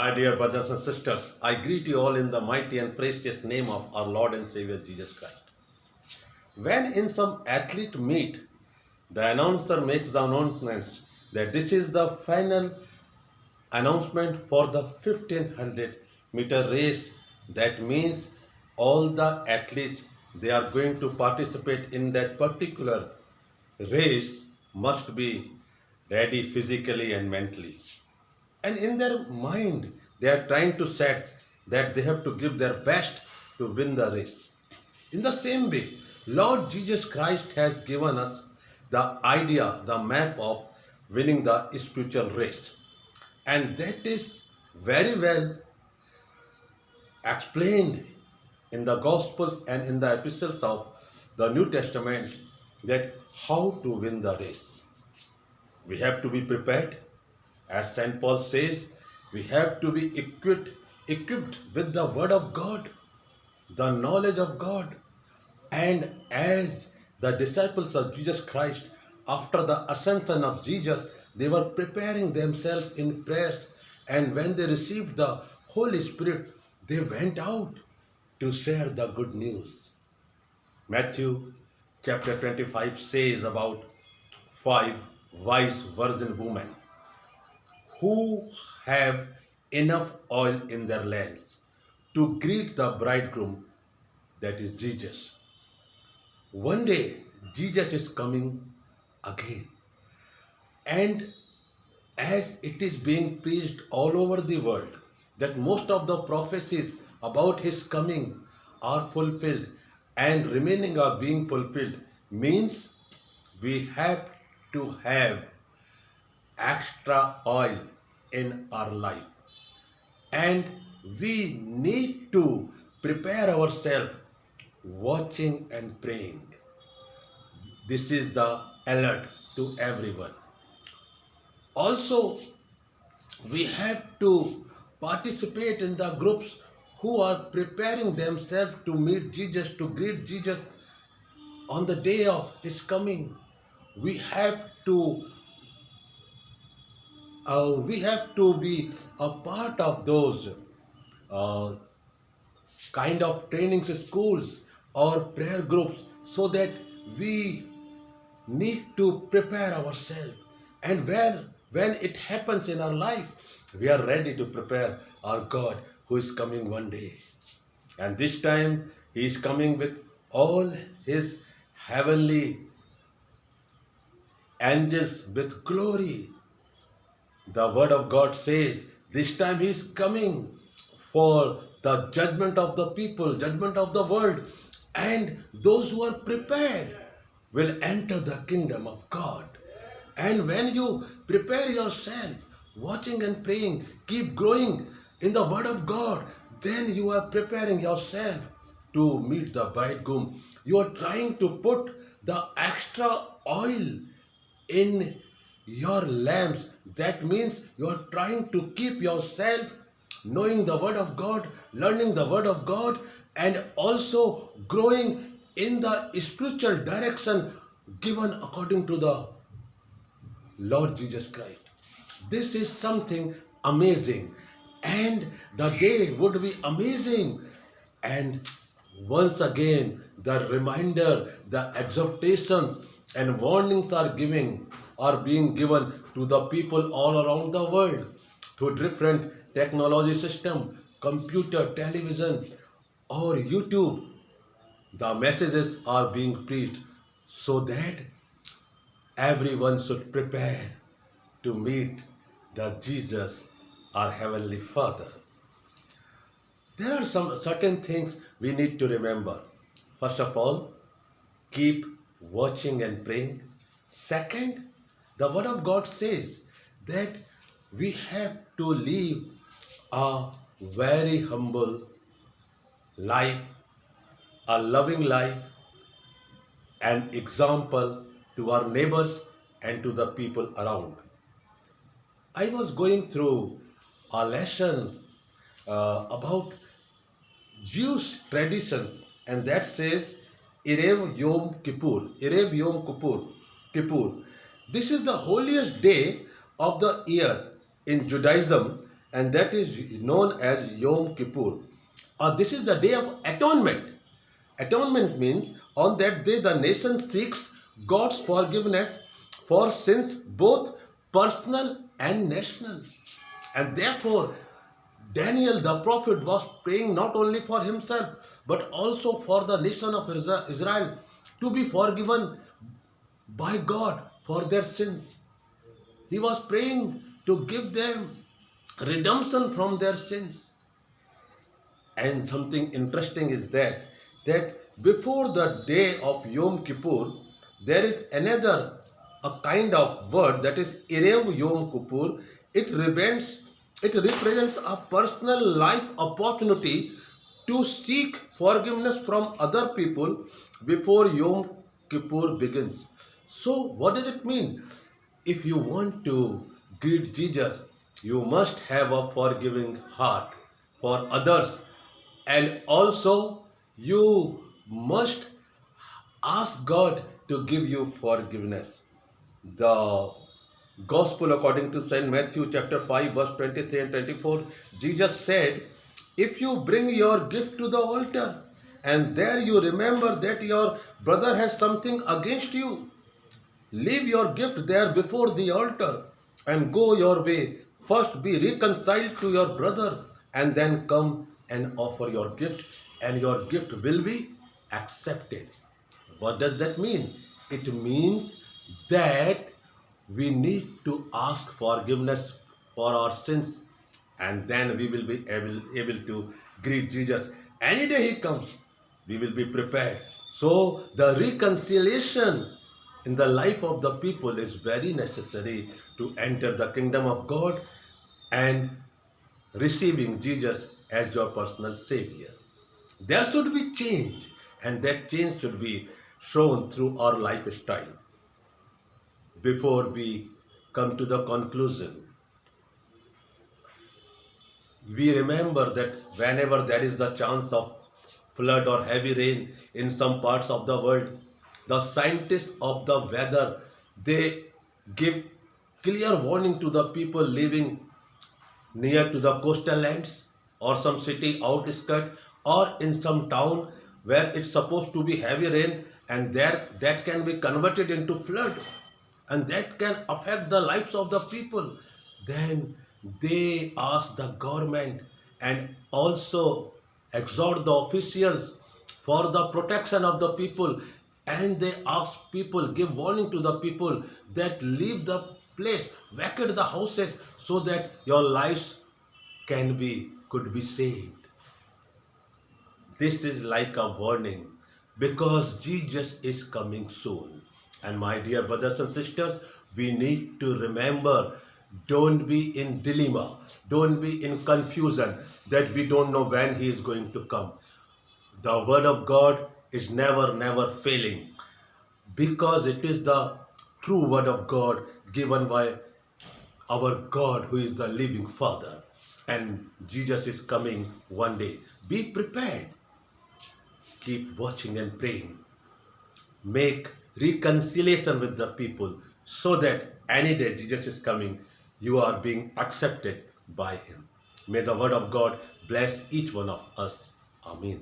My dear brothers and sisters, I greet you all in the mighty and precious name of our Lord and Savior Jesus Christ. When in some athlete meet, the announcer makes the announcement that this is the final announcement for the 1500-meter race. That means all the athletes they are going to participate in that particular race must be ready physically and mentally. And in their mind they are trying to set that they have to give their best to win the race. In the same way, Lord Jesus Christ has given us the idea, the map of winning the spiritual race, and that is very well explained in the Gospels and in the epistles of the New Testament, that how to win the race. We have to be prepared. As St. Paul says, we have to be equipped with the Word of God, the knowledge of God. And as the disciples of Jesus Christ, after the ascension of Jesus, they were preparing themselves in prayers. And when they received the Holy Spirit, they went out to share the good news. Matthew chapter 25 says about 5 wise virgin women who have enough oil in their lamps to greet the bridegroom, that is Jesus. One day, Jesus is coming again. And as it is being preached all over the world, that most of the prophecies about his coming are fulfilled and remaining are being fulfilled, means we have to have extra oil in our life, and we need to prepare ourselves watching and praying. This is the alert to everyone. Also, we have to participate in the groups who are preparing themselves to meet Jesus, to greet Jesus on the day of his coming. We have to be a part of those uh, kind of training schools or prayer groups, so that we need to prepare ourselves. And when it happens in our life, we are ready to prepare our God who is coming one day. And this time he is coming with all his heavenly angels with glory. The word of God says this time he is coming for the judgment of the people, judgment of the world, and those who are prepared will enter the kingdom of God. And when you prepare yourself, watching and praying, keep growing in the word of God, then you are preparing yourself to meet the bridegroom. You are trying to put the extra oil in your lamps. That means you are trying to keep yourself knowing the word of God, learning the word of God, and also growing in the spiritual direction given according to the Lord Jesus Christ. This is something amazing, and the day would be amazing. And once again, the reminder, the exhortations and warnings are being given to the people all around the world through different technology system, computer, television, or YouTube. The messages are being preached so that everyone should prepare to meet the Jesus, our Heavenly Father. There are some certain things we need to remember. First of all, keep watching and praying. Second, the Word of God says that we have to live a very humble life, a loving life, an example to our neighbors and to the people around. I was going through a lesson about Jewish traditions, and that says Erev Yom Kippur. Erev Yom Kippur. Kippur. This is the holiest day of the year in Judaism, and that is known as Yom Kippur. This is the day of atonement. Atonement means on that day the nation seeks God's forgiveness for sins, both personal and national. And therefore, Daniel the prophet was praying not only for himself but also for the nation of Israel to be forgiven by God for their sins. He was praying to give them redemption from their sins. And something interesting is that before the day of Yom Kippur, there is another a kind of word that is Erev Yom Kippur. It represents a personal life opportunity to seek forgiveness from other people before Yom Kippur begins. So, what does it mean? If you want to greet Jesus, you must have a forgiving heart for others, and also you must ask God to give you forgiveness. The Gospel according to St. Matthew chapter 5 verse 23 and 24, Jesus said, if you bring your gift to the altar and there you remember that your brother has something against you, leave your gift there before the altar and go your way. First be reconciled to your brother and then come and offer your gift, and your gift will be accepted. What does that mean? It means that we need to ask forgiveness for our sins, and then we will be able to greet Jesus. Any day He comes, we will be prepared. So, the reconciliation in the life of the people is very necessary to enter the kingdom of God and receiving Jesus as your personal Savior. There should be change, and that change should be shown through our lifestyle. Before we come to the conclusion, we remember that whenever there is the chance of flood or heavy rain in some parts of the world, the scientists of the weather, they give clear warning to the people living near to the coastal lands or some city outskirt or in some town where it's supposed to be heavy rain, and there that can be converted into flood and that can affect the lives of the people. Then they ask the government and also exhort the officials for the protection of the people, and they ask people, give warning to the people that leave the place, vacate the houses so that your lives could be saved. This is like a warning because Jesus is coming soon. And my dear brothers and sisters, we need to remember, don't be in dilemma, don't be in confusion that we don't know when He is going to come. The word of God is never failing because it is the true word of God given by our God who is the living Father. And Jesus is coming one day. Be prepared. Keep watching and praying. Make reconciliation with the people so that any day Jesus is coming, you are being accepted by Him. May the word of God bless each one of us. Amen.